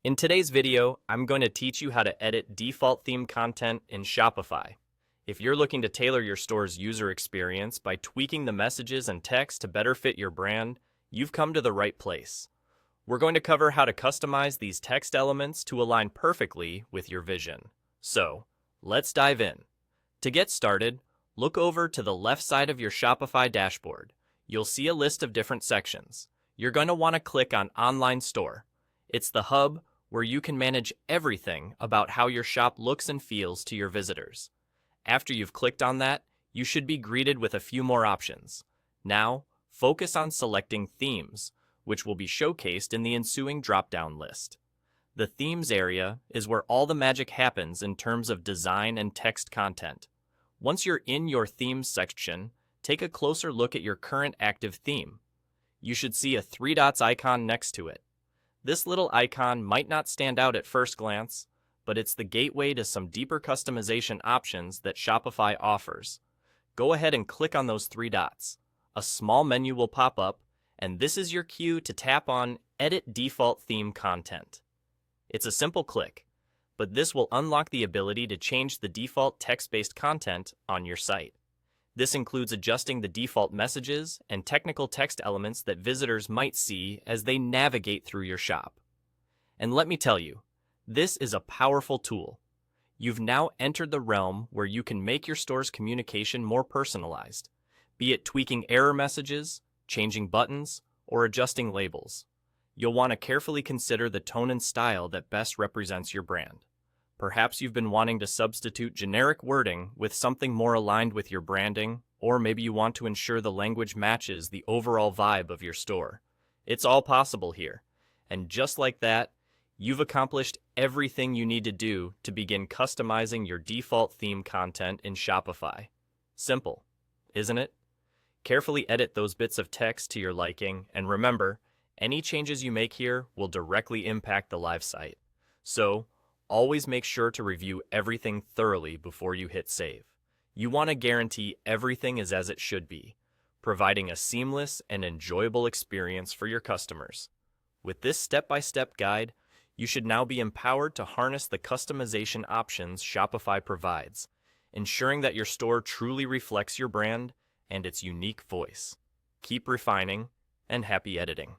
In today's video, I'm going to teach you how to edit default theme content in Shopify. If you're looking to tailor your store's user experience by tweaking the messages and text to better fit your brand, you've come to the right place. We're going to cover how to customize these text elements to align perfectly with your vision. So, let's dive in. To get started, look over to the left side of your Shopify dashboard. You'll see a list of different sections. You're going to want to click on Online Store. It's the hub where you can manage everything about how your shop looks and feels to your visitors. After you've clicked on that, you should be greeted with a few more options. Now, focus on selecting themes, which will be showcased in the ensuing drop-down list. The themes area is where all the magic happens in terms of design and text content. Once you're in your themes section, take a closer look at your current active theme. You should see a 3 dots icon next to it. This little icon might not stand out at first glance, but it's the gateway to some deeper customization options that Shopify offers. Go ahead and click on those 3 dots. A small menu will pop up, and this is your cue to tap on Edit Default Theme Content. It's a simple click, but this will unlock the ability to change the default text-based content on your site. This includes adjusting the default messages and technical text elements that visitors might see as they navigate through your shop. And let me tell you, this is a powerful tool. You've now entered the realm where you can make your store's communication more personalized, be it tweaking error messages, changing buttons, or adjusting labels. You'll want to carefully consider the tone and style that best represents your brand. Perhaps you've been wanting to substitute generic wording with something more aligned with your branding, or maybe you want to ensure the language matches the overall vibe of your store. It's all possible here. And just like that, you've accomplished everything you need to do to begin customizing your default theme content in Shopify. Simple, isn't it? Carefully edit those bits of text to your liking, and remember, any changes you make here will directly impact the live site. So, always make sure to review everything thoroughly before you hit save. You want to guarantee everything is as it should be, providing a seamless and enjoyable experience for your customers. With this step-by-step guide, you should now be empowered to harness the customization options Shopify provides, ensuring that your store truly reflects your brand and its unique voice. Keep refining, and happy editing.